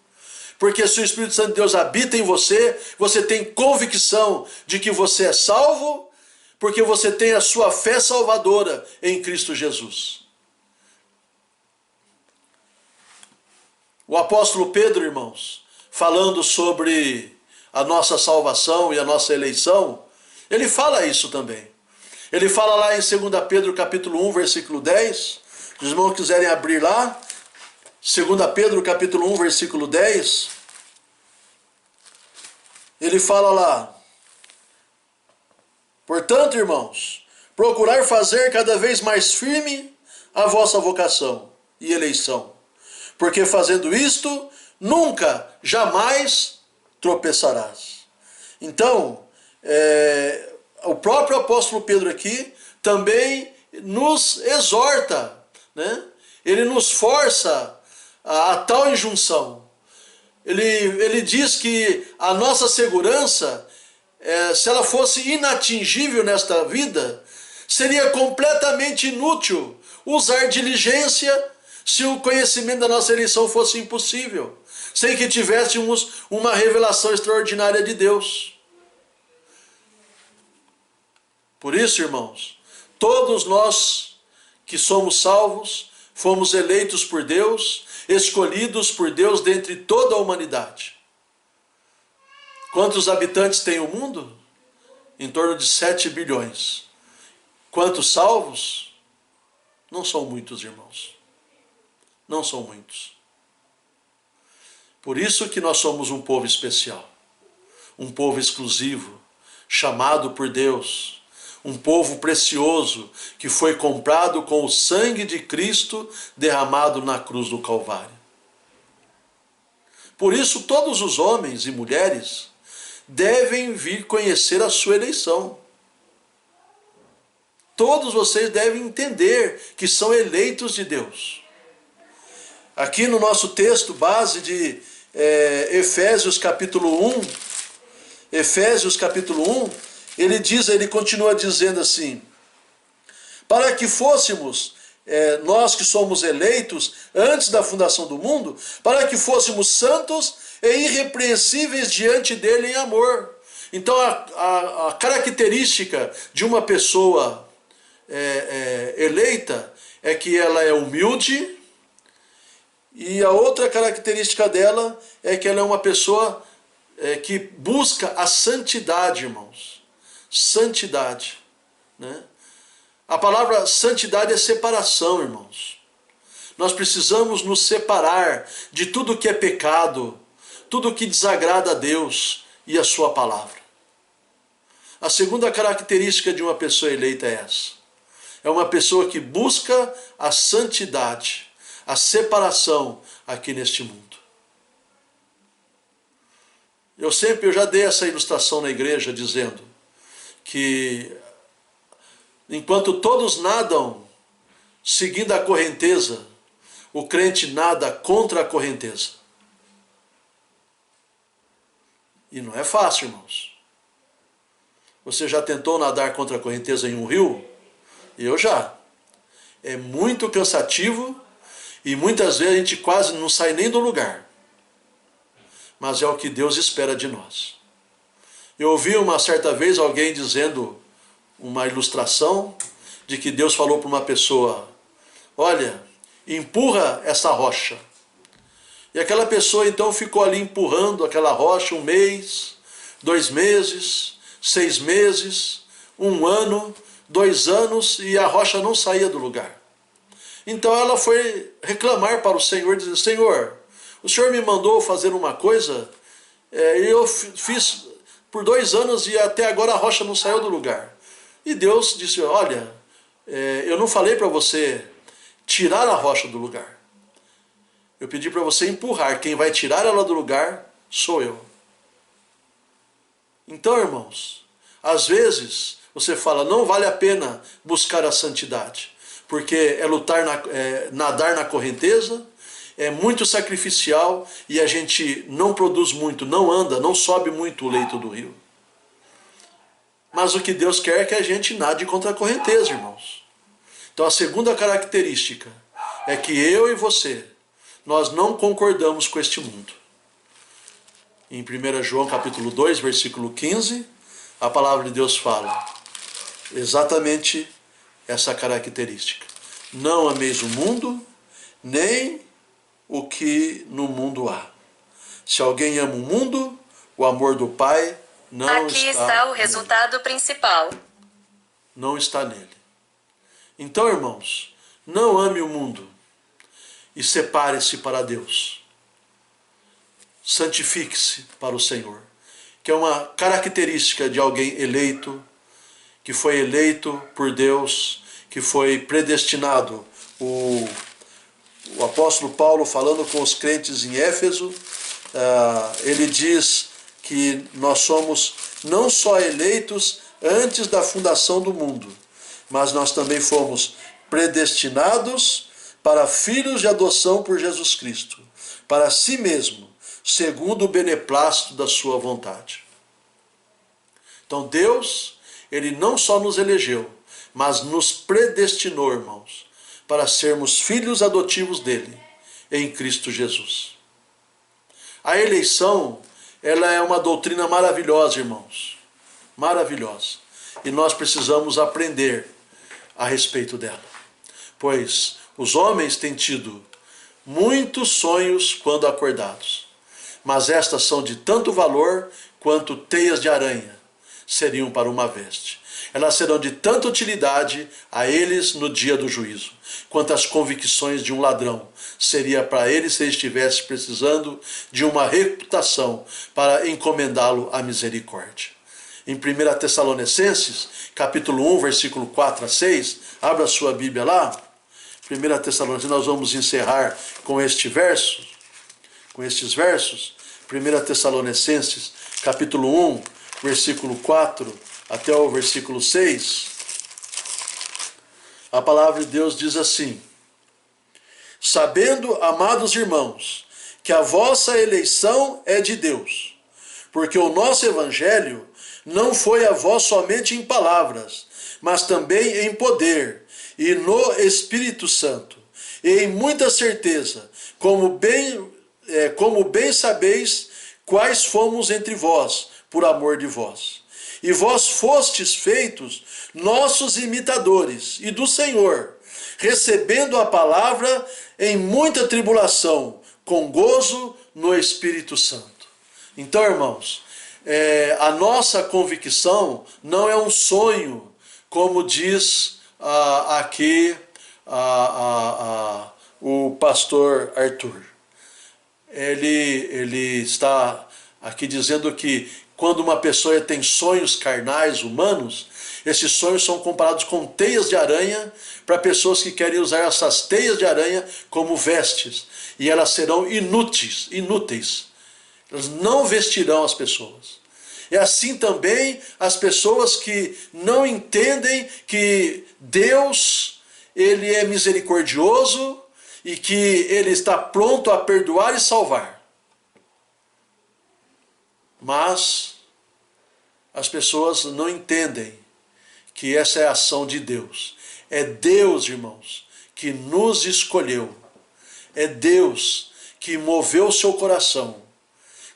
Porque se o Espírito Santo de Deus habita em você, você tem convicção de que você é salvo, porque você tem a sua fé salvadora em Cristo Jesus. O apóstolo Pedro, irmãos, falando sobre a nossa salvação e a nossa eleição, ele fala isso também. Ele fala lá em 2 Pedro capítulo 1, versículo 10, se os irmãos quiserem abrir lá, 2 Pedro capítulo 1, versículo 10, ele fala lá: portanto, irmãos, procurar fazer cada vez mais firme a vossa vocação e eleição, porque fazendo isto, nunca, jamais tropeçarás. Então, o próprio apóstolo Pedro aqui também nos exorta, né? Ele nos força a tal injunção. Ele diz que a nossa segurança, se ela fosse inatingível nesta vida, seria completamente inútil usar diligência se o conhecimento da nossa eleição fosse impossível, sem que tivéssemos uma revelação extraordinária de Deus. Por isso, irmãos, todos nós que somos salvos, fomos eleitos por Deus, escolhidos por Deus dentre toda a humanidade. Quantos habitantes tem o mundo? Em torno de 7 bilhões. Quantos salvos? Não são muitos, irmãos. Não são muitos. Por isso que nós somos um povo especial, um povo exclusivo, chamado por Deus, um povo precioso que foi comprado com o sangue de Cristo derramado na cruz do Calvário. Por isso, todos os homens e mulheres devem vir conhecer a sua eleição. Todos vocês devem entender que são eleitos de Deus. Aqui no nosso texto base de Efésios capítulo 1, Efésios capítulo 1, ele continua dizendo assim: para que fôssemos, nós que somos eleitos antes da fundação do mundo, para que fôssemos santos e irrepreensíveis diante dele em amor. Então a característica de uma pessoa eleita é que ela é humilde, e a outra característica dela é que ela é uma pessoa que busca a santidade, irmãos. Santidade, né? A palavra santidade é separação, irmãos. Nós precisamos nos separar de tudo que é pecado, tudo que desagrada a Deus e a sua palavra. A segunda característica de uma pessoa eleita é essa. É uma pessoa que busca a santidade, a separação aqui neste mundo. Eu já dei essa ilustração na igreja dizendo que enquanto todos nadam seguindo a correnteza, o crente nada contra a correnteza. E não é fácil, irmãos. Você já tentou nadar contra a correnteza em um rio? Eu já. É muito cansativo e muitas vezes a gente quase não sai nem do lugar. Mas é o que Deus espera de nós. Eu ouvi uma certa vez alguém dizendo uma ilustração de que Deus falou para uma pessoa: olha, empurra essa rocha. E aquela pessoa então ficou ali empurrando aquela rocha 1 mês, 2 meses, 6 meses, 1 ano, 2 anos, e a rocha não saía do lugar. Então ela foi reclamar para o Senhor, dizendo: Senhor, o Senhor me mandou fazer uma coisa, e eu fiz por 2 anos e até agora a rocha não saiu do lugar. E Deus disse: olha, eu não falei para você tirar a rocha do lugar. Eu pedi para você empurrar. Quem vai tirar ela do lugar sou eu. Então, irmãos, às vezes você fala: não vale a pena buscar a santidade, porque é nadar na correnteza, é muito sacrificial e a gente não produz muito, não anda, não sobe muito o leito do rio. Mas o que Deus quer é que a gente nade contra a correnteza, irmãos. Então a segunda característica é que eu e você, nós não concordamos com este mundo. Em 1 João capítulo 2, versículo 15, a palavra de Deus fala exatamente essa característica: não ameis o mundo, nem o que no mundo há. Se alguém ama o mundo, o amor do Pai não está Aqui está o resultado principal. Não está nele. Então, irmãos, não ame o mundo e separe-se para Deus. Santifique-se para o Senhor, que é uma característica de alguém eleito, que foi eleito por Deus, que foi predestinado. O apóstolo Paulo, falando com os crentes em Éfeso, ele diz que nós somos não só eleitos antes da fundação do mundo, mas nós também fomos predestinados para filhos de adoção por Jesus Cristo, para si mesmo, segundo o beneplácito da sua vontade. Então Deus, Ele não só nos elegeu, mas nos predestinou, irmãos, para sermos filhos adotivos dele, em Cristo Jesus. A eleição, ela é uma doutrina maravilhosa, irmãos. Maravilhosa. E nós precisamos aprender a respeito dela. Pois os homens têm tido muitos sonhos quando acordados, mas estas são de tanto valor quanto teias de aranha seriam para uma veste. Elas serão de tanta utilidade a eles no dia do juízo, quanto as convicções de um ladrão seria para ele se ele estivesse precisando de uma reputação para encomendá-lo à misericórdia. Em 1 Tessalonicenses, capítulo 1, versículo 4 a 6, abra a sua Bíblia lá. 1 Tessalonicenses, nós vamos encerrar com estes versos. 1 Tessalonicenses, capítulo 1, versículo 4 até o versículo 6, a palavra de Deus diz assim: sabendo, amados irmãos, que a vossa eleição é de Deus, porque o nosso evangelho não foi a vós somente em palavras, mas também em poder, e no Espírito Santo, e em muita certeza, como bem sabeis quais fomos entre vós, por amor de vós. E vós fostes feitos nossos imitadores e do Senhor, recebendo a palavra em muita tribulação, com gozo no Espírito Santo. Então, irmãos, a nossa convicção não é um sonho, como diz aqui o pastor Arthur. Ele está aqui dizendo que quando uma pessoa tem sonhos carnais, humanos, esses sonhos são comparados com teias de aranha para pessoas que querem usar essas teias de aranha como vestes. E elas serão inúteis. Elas não vestirão as pessoas. E assim também as pessoas que não entendem que Deus, Ele é misericordioso e que Ele está pronto a perdoar e salvar. Mas as pessoas não entendem que essa é a ação de Deus. É Deus, irmãos, que nos escolheu. É Deus que moveu o seu coração.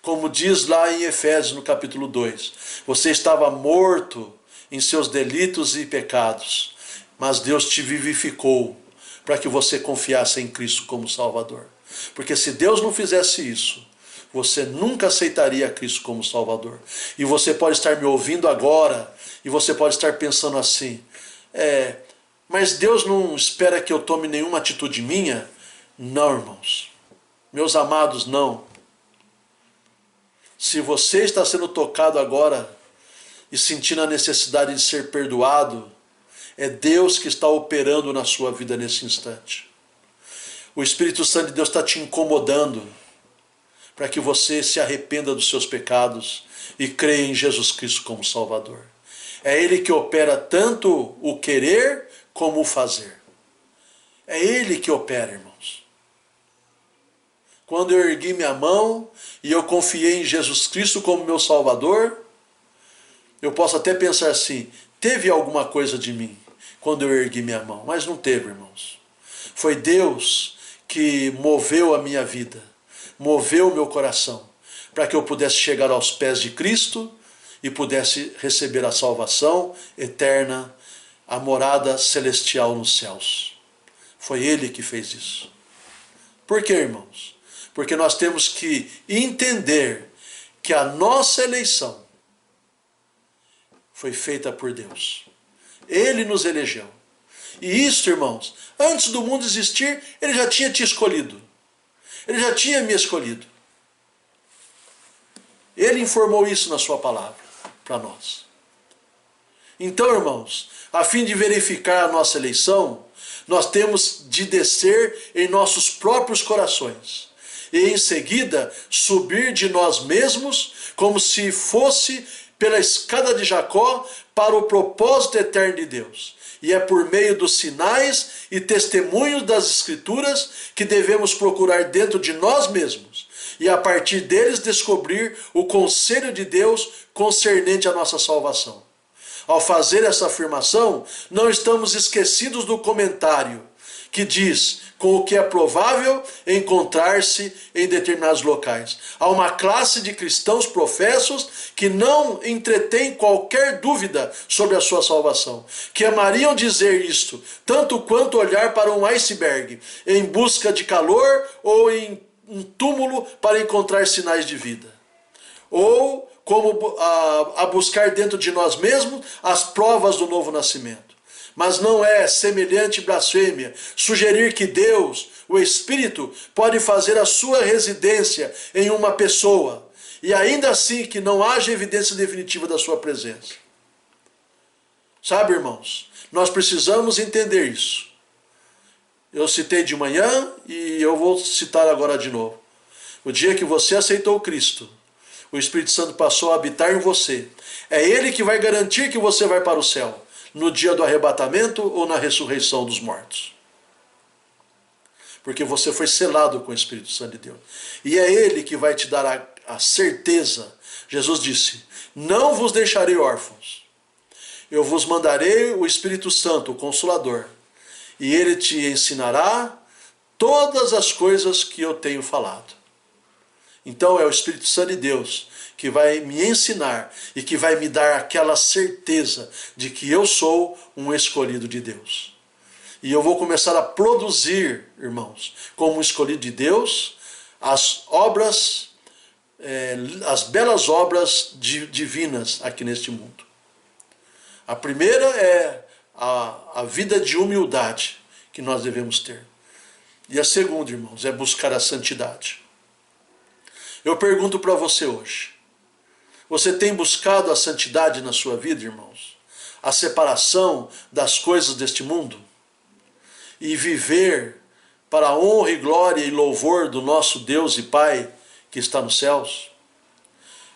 Como diz lá em Efésios, no capítulo 2, você estava morto em seus delitos e pecados, mas Deus te vivificou para que você confiasse em Cristo como Salvador. Porque se Deus não fizesse isso, você nunca aceitaria Cristo como Salvador. E você pode estar me ouvindo agora, e você pode estar pensando assim, mas Deus não espera que eu tome nenhuma atitude minha? Não, irmãos. Meus amados, não. Se você está sendo tocado agora e sentindo a necessidade de ser perdoado, é Deus que está operando na sua vida nesse instante. O Espírito Santo de Deus está te incomodando para que você se arrependa dos seus pecados e creia em Jesus Cristo como Salvador. É Ele que opera tanto o querer como o fazer. É Ele que opera, irmãos. Quando eu ergui minha mão e eu confiei em Jesus Cristo como meu Salvador, eu posso até pensar assim, teve alguma coisa de mim quando eu ergui minha mão, mas não teve, irmãos. Foi Deus que moveu a minha vida, moveu o meu coração, para que eu pudesse chegar aos pés de Cristo e pudesse receber a salvação eterna, a morada celestial nos céus. Foi Ele que fez isso. Por quê, irmãos? Porque nós temos que entender que a nossa eleição foi feita por Deus. Ele nos elegeu. E isso, irmãos, antes do mundo existir, Ele já tinha te escolhido. Ele já tinha me escolhido. Ele informou isso na sua palavra para nós. Então, irmãos, a fim de verificar a nossa eleição, nós temos de descer em nossos próprios corações e em seguida subir de nós mesmos como se fosse pela escada de Jacó para o propósito eterno de Deus. E é por meio dos sinais e testemunhos das Escrituras que devemos procurar dentro de nós mesmos e a partir deles descobrir o conselho de Deus concernente à nossa salvação. Ao fazer essa afirmação, não estamos esquecidos do comentário que diz com o que é provável encontrar-se em determinados locais. Há uma classe de cristãos professos que não entretêm qualquer dúvida sobre a sua salvação, que amariam dizer isto, tanto quanto olhar para um iceberg em busca de calor ou em um túmulo para encontrar sinais de vida. Ou como a buscar dentro de nós mesmos as provas do novo nascimento. Mas não é semelhante blasfêmia sugerir que Deus, o Espírito, pode fazer a sua residência em uma pessoa e ainda assim que não haja evidência definitiva da sua presença. Sabe, irmãos, nós precisamos entender isso. Eu citei de manhã e eu vou citar agora de novo. O dia que você aceitou Cristo, o Espírito Santo passou a habitar em você. É Ele que vai garantir que você vai para o céu no dia do arrebatamento ou na ressurreição dos mortos. Porque você foi selado com o Espírito Santo de Deus. E é Ele que vai te dar a certeza. Jesus disse, não vos deixarei órfãos. Eu vos mandarei o Espírito Santo, o Consolador. E Ele te ensinará todas as coisas que eu tenho falado. Então é o Espírito Santo de Deus que vai me ensinar e que vai me dar aquela certeza de que eu sou um escolhido de Deus. E eu vou começar a produzir, irmãos, como um escolhido de Deus, as obras, as belas obras divinas aqui neste mundo. A primeira é a vida de humildade que nós devemos ter. E a segunda, irmãos, é buscar a santidade. Eu pergunto para você hoje, você tem buscado a santidade na sua vida, irmãos? A separação das coisas deste mundo? E viver para a honra e glória e louvor do nosso Deus e Pai que está nos céus?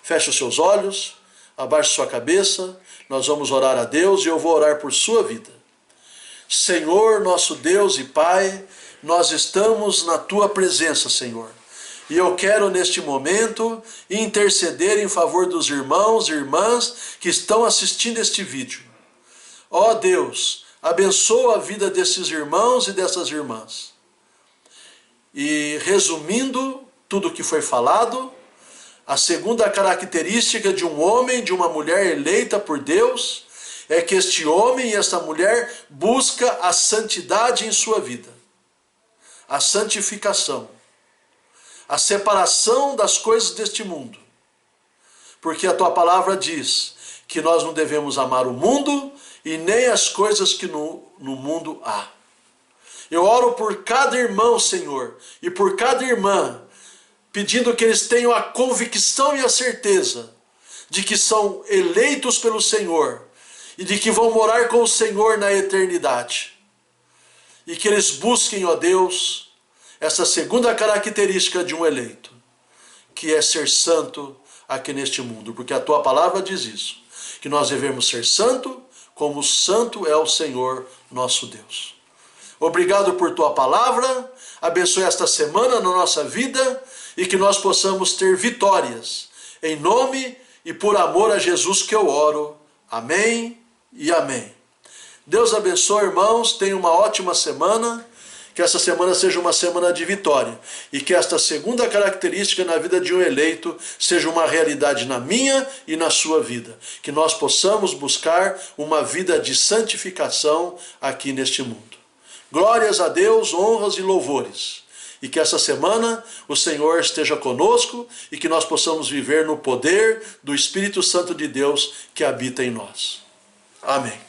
Feche os seus olhos, abaixe sua cabeça, nós vamos orar a Deus e eu vou orar por sua vida. Senhor, nosso Deus e Pai, nós estamos na tua presença, Senhor. E eu quero neste momento interceder em favor dos irmãos e irmãs que estão assistindo este vídeo. Ó Deus, abençoa a vida desses irmãos e dessas irmãs. E resumindo tudo o que foi falado, a segunda característica de um homem, de uma mulher eleita por Deus, é que este homem e esta mulher busca a santidade em sua vida. A santificação. a separação das coisas deste mundo. Porque a tua palavra diz que nós não devemos amar o mundo e nem as coisas que no mundo há. Eu oro por cada irmão, Senhor, e por cada irmã, pedindo que eles tenham a convicção e a certeza de que são eleitos pelo Senhor e de que vão morar com o Senhor na eternidade. E que eles busquem, ó Deus, essa segunda característica de um eleito, que é ser santo aqui neste mundo, porque a tua palavra diz isso, que nós devemos ser santo, como santo é o Senhor nosso Deus. Obrigado por tua palavra, abençoe esta semana na nossa vida e que nós possamos ter vitórias. Em nome e por amor a Jesus que eu oro. Amém e amém. Deus abençoe, irmãos, tenham uma ótima semana, que essa semana seja uma semana de vitória e que esta segunda característica na vida de um eleito seja uma realidade na minha e na sua vida, que nós possamos buscar uma vida de santificação aqui neste mundo. Glórias a Deus, honras e louvores, e que essa semana o Senhor esteja conosco e que nós possamos viver no poder do Espírito Santo de Deus que habita em nós. Amém.